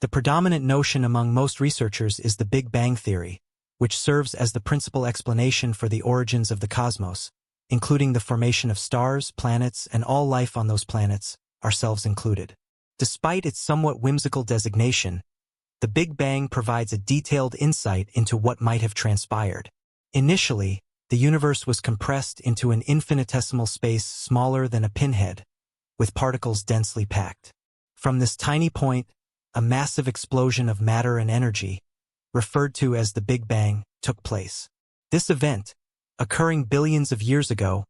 The predominant notion among most researchers is the Big Bang theory, which serves as the principal explanation for the origins of the cosmos, including the formation of stars, planets, and all life on those planets, ourselves included. Despite its somewhat whimsical designation, the Big Bang provides a detailed insight into what might have transpired. Initially, the universe was compressed into an infinitesimal space smaller than a pinhead, with particles densely packed. From this tiny point, a massive explosion of matter and energy, referred to as the Big Bang, took place. This event, occurring billions of years ago,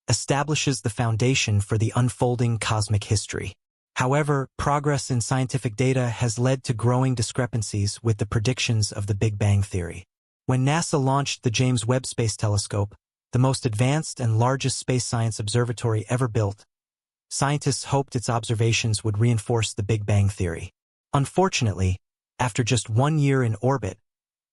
establishes the foundation for the unfolding cosmic history. However, progress in scientific data has led to growing discrepancies with the predictions of the Big Bang theory. When NASA launched the James Webb Space Telescope, the most advanced and largest space science observatory ever built, scientists hoped its observations would reinforce the Big Bang theory. Unfortunately, after just 1 year in orbit,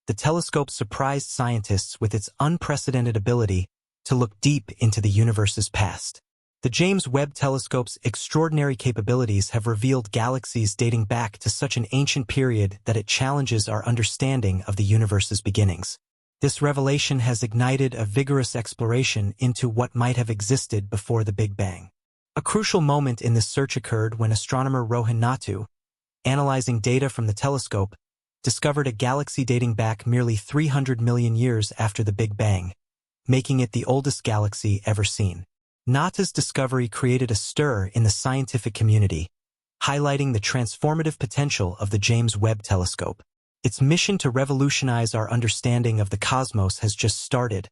the telescope surprised scientists with its unprecedented ability to look deep into the universe's past. The James Webb Telescope's extraordinary capabilities have revealed galaxies dating back to such an ancient period that it challenges our understanding of the universe's beginnings. This revelation has ignited a vigorous exploration into what might have existed before the Big Bang. A crucial moment in this search occurred when astronomer Rohan Natu, analyzing data from the telescope, discovered a galaxy dating back merely 300 million years after the Big Bang, making it the oldest galaxy ever seen. Natu's discovery created a stir in the scientific community, highlighting the transformative potential of the James Webb Telescope. Its mission to revolutionize our understanding of the cosmos has just started,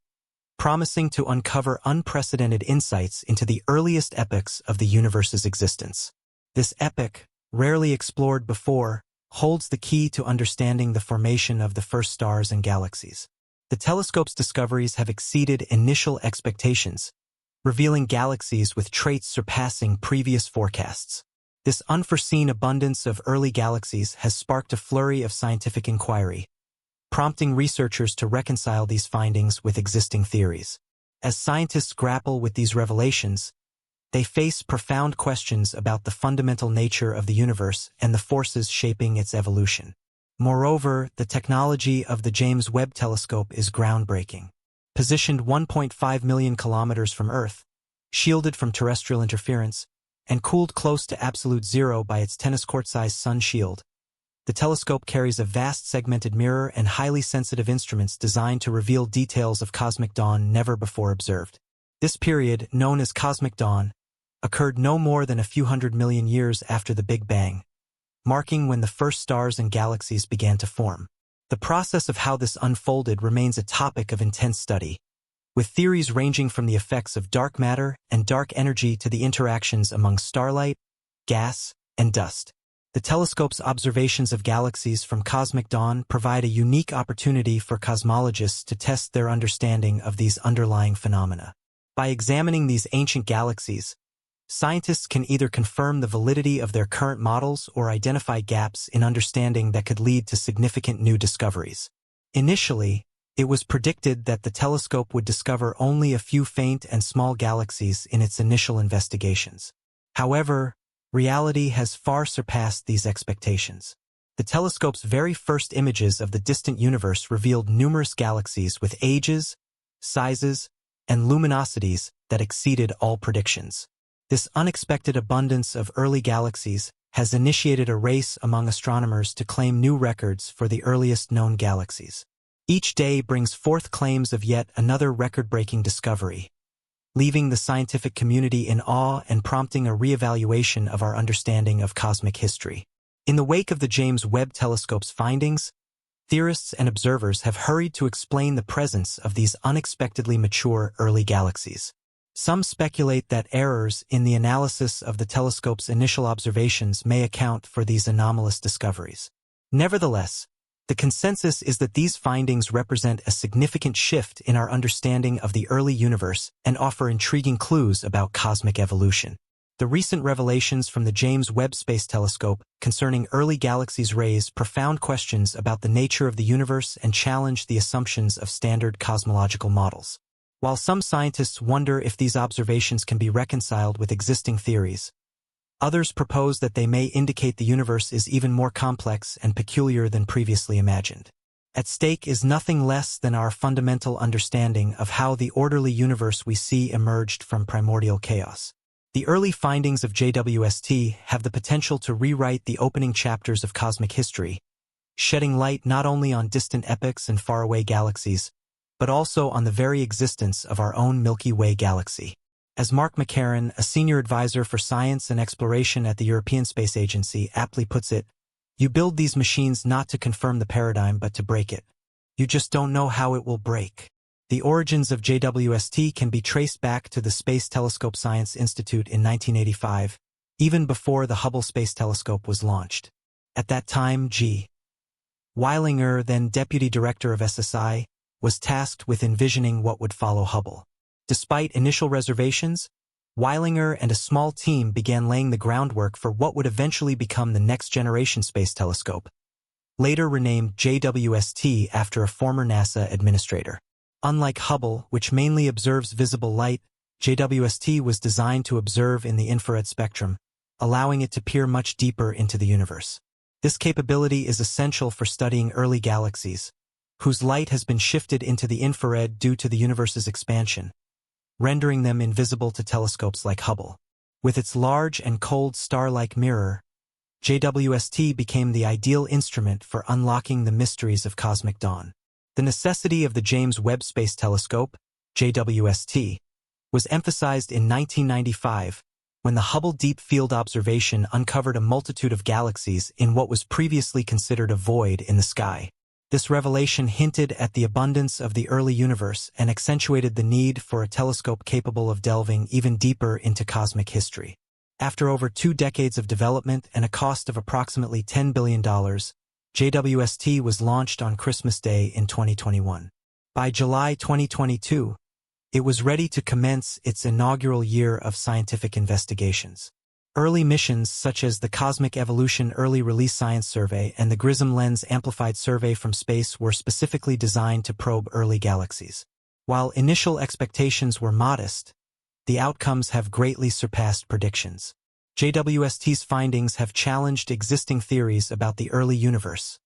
promising to uncover unprecedented insights into the earliest epochs of the universe's existence. This epoch, rarely explored before, holds the key to understanding the formation of the first stars and galaxies. The telescope's discoveries have exceeded initial expectations, revealing galaxies with traits surpassing previous forecasts. This unforeseen abundance of early galaxies has sparked a flurry of scientific inquiry, prompting researchers to reconcile these findings with existing theories. As scientists grapple with these revelations, they face profound questions about the fundamental nature of the universe and the forces shaping its evolution. Moreover, the technology of the James Webb Telescope is groundbreaking. Positioned 1.5 million kilometers from Earth, shielded from terrestrial interference, and cooled close to absolute zero by its tennis court-sized sun shield, the telescope carries a vast segmented mirror and highly sensitive instruments designed to reveal details of cosmic dawn never before observed. This period, known as cosmic dawn, occurred no more than a few hundred million years after the Big Bang, marking when the first stars and galaxies began to form. The process of how this unfolded remains a topic of intense study, with theories ranging from the effects of dark matter and dark energy to the interactions among starlight, gas, and dust. The telescope's observations of galaxies from cosmic dawn provide a unique opportunity for cosmologists to test their understanding of these underlying phenomena. By examining these ancient galaxies, scientists can either confirm the validity of their current models or identify gaps in understanding that could lead to significant new discoveries. Initially, it was predicted that the telescope would discover only a few faint and small galaxies in its initial investigations. However, reality has far surpassed these expectations. The telescope's very first images of the distant universe revealed numerous galaxies with ages, sizes, and luminosities that exceeded all predictions. This unexpected abundance of early galaxies has initiated a race among astronomers to claim new records for the earliest known galaxies. Each day brings forth claims of yet another record-breaking discovery, leaving the scientific community in awe and prompting a reevaluation of our understanding of cosmic history. In the wake of the James Webb Telescope's findings, theorists and observers have hurried to explain the presence of these unexpectedly mature early galaxies. Some speculate that errors in the analysis of the telescope's initial observations may account for these anomalous discoveries. Nevertheless, the consensus is that these findings represent a significant shift in our understanding of the early universe and offer intriguing clues about cosmic evolution. The recent revelations from the James Webb Space Telescope concerning early galaxies raise profound questions about the nature of the universe and challenge the assumptions of standard cosmological models. While some scientists wonder if these observations can be reconciled with existing theories, Others propose that they may indicate the universe is even more complex and peculiar than previously imagined. At stake is nothing less than our fundamental understanding of how the orderly universe we see emerged from primordial chaos. The early findings of JWST have the potential to rewrite the opening chapters of cosmic history, shedding light not only on distant epochs and faraway galaxies, but also on the very existence of our own Milky Way galaxy. As Mark McCarran, a senior advisor for science and exploration at the European Space Agency, aptly puts it, "You build these machines not to confirm the paradigm but to break it. You just don't know how it will break." The origins of JWST can be traced back to the Space Telescope Science Institute in 1985, even before the Hubble Space Telescope was launched. At that time, G. Weilinger, then deputy director of SSI, was tasked with envisioning what would follow Hubble. Despite initial reservations, Weilinger and a small team began laying the groundwork for what would eventually become the next-generation space telescope, later renamed JWST after a former NASA administrator. Unlike Hubble, which mainly observes visible light, JWST was designed to observe in the infrared spectrum, allowing it to peer much deeper into the universe. This capability is essential for studying early galaxies, whose light has been shifted into the infrared due to the universe's expansion, rendering them invisible to telescopes like Hubble. With its large and cold star-like mirror, JWST became the ideal instrument for unlocking the mysteries of cosmic dawn. The necessity of the James Webb Space Telescope, JWST, was emphasized in 1995 when the Hubble Deep Field Observation uncovered a multitude of galaxies in what was previously considered a void in the sky. This revelation hinted at the abundance of the early universe and accentuated the need for a telescope capable of delving even deeper into cosmic history. After over 2 decades of development and a cost of approximately $10 billion, JWST was launched on Christmas Day in 2021. By July 2022, it was ready to commence its inaugural year of scientific investigations. Early missions such as the Cosmic Evolution Early Release Science Survey and the GRISM Lens Amplified Survey from Space were specifically designed to probe early galaxies. While initial expectations were modest, the outcomes have greatly surpassed predictions. JWST's findings have challenged existing theories about the early universe,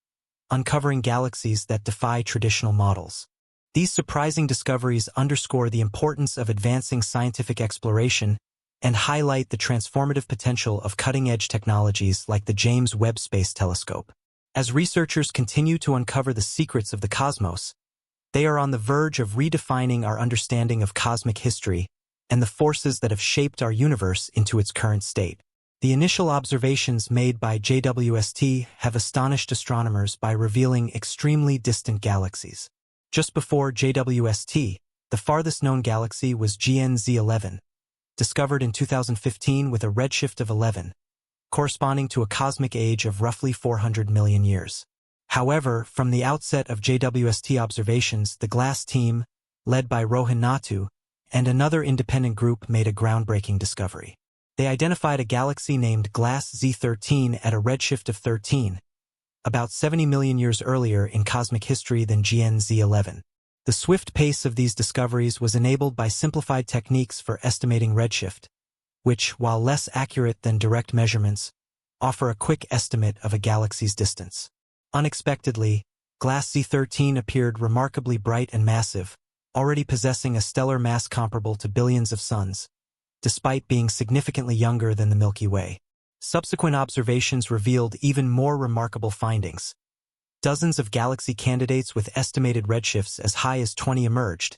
uncovering galaxies that defy traditional models. These surprising discoveries underscore the importance of advancing scientific exploration and highlight the transformative potential of cutting-edge technologies like the James Webb Space Telescope. As researchers continue to uncover the secrets of the cosmos, they are on the verge of redefining our understanding of cosmic history and the forces that have shaped our universe into its current state. The initial observations made by JWST have astonished astronomers by revealing extremely distant galaxies. Just before JWST, the farthest known galaxy was GNZ11, discovered in 2015 with a redshift of 11, corresponding to a cosmic age of roughly 400 million years. However, from the outset of JWST observations, the GLASS team, led by Rohan Natu, and another independent group made a groundbreaking discovery. They identified a galaxy named GLASS Z13 at a redshift of 13, about 70 million years earlier in cosmic history than GNZ11. The swift pace of these discoveries was enabled by simplified techniques for estimating redshift, which, while less accurate than direct measurements, offer a quick estimate of a galaxy's distance. Unexpectedly, GLASS Z13 appeared remarkably bright and massive, already possessing a stellar mass comparable to billions of suns, despite being significantly younger than the Milky Way. Subsequent observations revealed even more remarkable findings. Dozens of galaxy candidates with estimated redshifts as high as 20 emerged,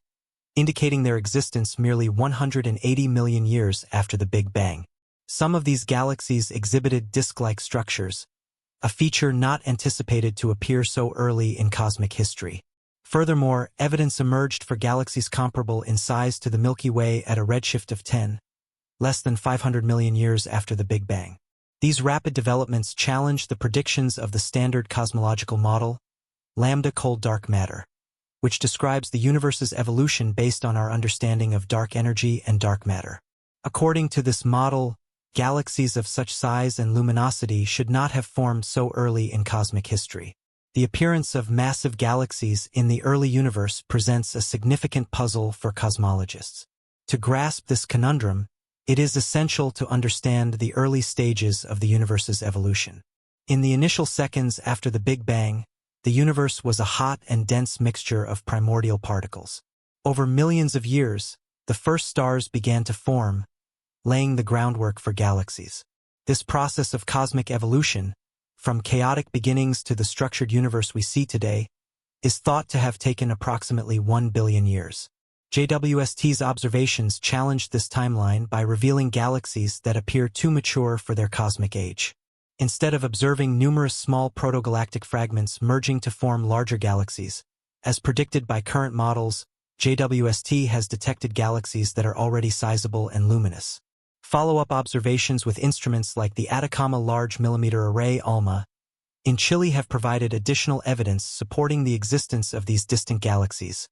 indicating their existence merely 180 million years after the Big Bang. Some of these galaxies exhibited disk-like structures, a feature not anticipated to appear so early in cosmic history. Furthermore, evidence emerged for galaxies comparable in size to the Milky Way at a redshift of 10, less than 500 million years after the Big Bang. These rapid developments challenge the predictions of the standard cosmological model, lambda cold dark matter, which describes the universe's evolution based on our understanding of dark energy and dark matter. According to this model, galaxies of such size and luminosity should not have formed so early in cosmic history. The appearance of massive galaxies in the early universe presents a significant puzzle for cosmologists. To grasp this conundrum, It is essential to understand the early stages of the universe's evolution. In the initial seconds after the Big Bang, the universe was a hot and dense mixture of primordial particles. Over millions of years, the first stars began to form, laying the groundwork for galaxies. This process of cosmic evolution, from chaotic beginnings to the structured universe we see today, is thought to have taken approximately 1 billion years. JWST's observations challenged this timeline by revealing galaxies that appear too mature for their cosmic age. Instead of observing numerous small protogalactic fragments merging to form larger galaxies, as predicted by current models, JWST has detected galaxies that are already sizable and luminous. Follow-up observations with instruments like the Atacama Large Millimeter Array ALMA in Chile have provided additional evidence supporting the existence of these distant galaxies,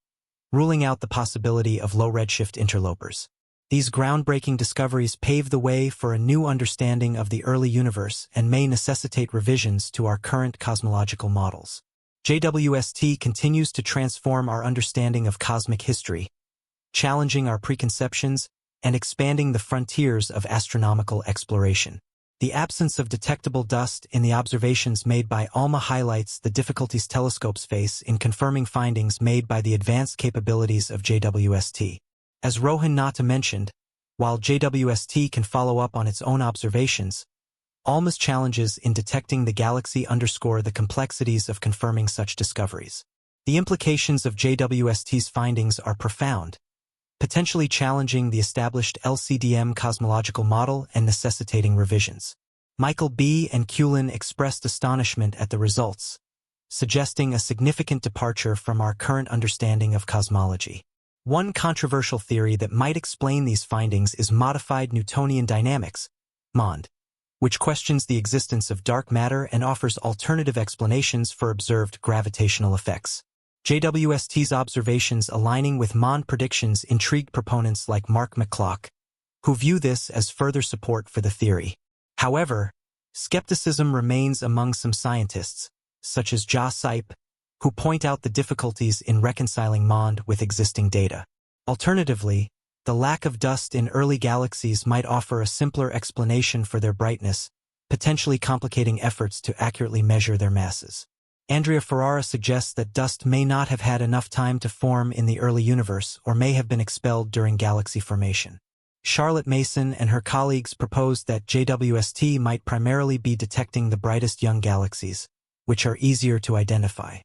ruling out the possibility of low-redshift interlopers. These groundbreaking discoveries pave the way for a new understanding of the early universe and may necessitate revisions to our current cosmological models. JWST continues to transform our understanding of cosmic history, challenging our preconceptions and expanding the frontiers of astronomical exploration. The absence of detectable dust in the observations made by ALMA highlights the difficulties telescopes face in confirming findings made by the advanced capabilities of JWST. As Rohan Nata mentioned, while JWST can follow up on its own observations, ALMA's challenges in detecting the galaxy underscore the complexities of confirming such discoveries. The implications of JWST's findings are profound, potentially challenging the established LCDM cosmological model and necessitating revisions. Michael B. and Kulin expressed astonishment at the results, suggesting a significant departure from our current understanding of cosmology. One controversial theory that might explain these findings is modified Newtonian dynamics, MOND, which questions the existence of dark matter and offers alternative explanations for observed gravitational effects. JWST's observations aligning with MOND predictions intrigued proponents like Mark McClock, who view this as further support for the theory. However, skepticism remains among some scientists, such as Ja Sipe, who point out the difficulties in reconciling MOND with existing data. Alternatively, the lack of dust in early galaxies might offer a simpler explanation for their brightness, potentially complicating efforts to accurately measure their masses. Andrea Ferrara suggests that dust may not have had enough time to form in the early universe or may have been expelled during galaxy formation. Charlotte Mason and her colleagues proposed that JWST might primarily be detecting the brightest young galaxies, which are easier to identify.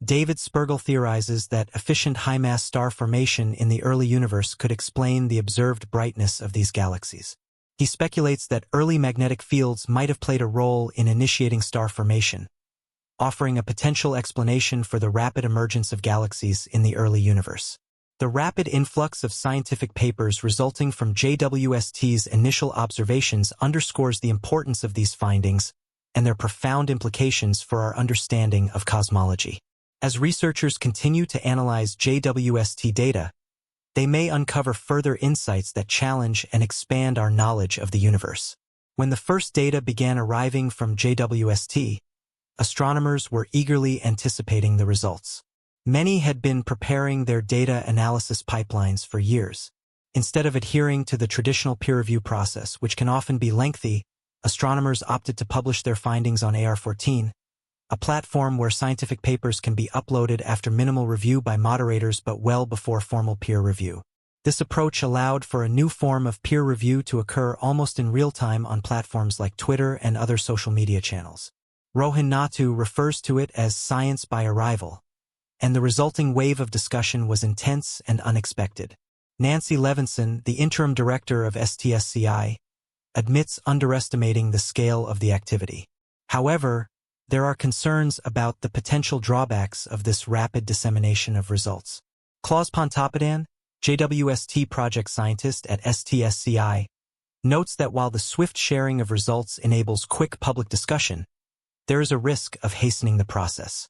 David Spergel theorizes that efficient high-mass star formation in the early universe could explain the observed brightness of these galaxies. He speculates that early magnetic fields might have played a role in initiating star formation, offering a potential explanation for the rapid emergence of galaxies in the early universe. The rapid influx of scientific papers resulting from JWST's initial observations underscores the importance of these findings and their profound implications for our understanding of cosmology. As researchers continue to analyze JWST data, they may uncover further insights that challenge and expand our knowledge of the universe. When the first data began arriving from JWST, astronomers were eagerly anticipating the results. Many had been preparing their data analysis pipelines for years. Instead of adhering to the traditional peer review process, which can often be lengthy, astronomers opted to publish their findings on AR14, a platform where scientific papers can be uploaded after minimal review by moderators but well before formal peer review. This approach allowed for a new form of peer review to occur almost in real time on platforms like Twitter and other social media channels. Rohan Natu refers to it as science by arrival, and the resulting wave of discussion was intense and unexpected. Nancy Levinson, the interim director of STSCI, admits underestimating the scale of the activity. However, there are concerns about the potential drawbacks of this rapid dissemination of results. Klaus Pontoppidan, JWST project scientist at STSCI, notes that while the swift sharing of results enables quick public discussion, there is a risk of hastening the process.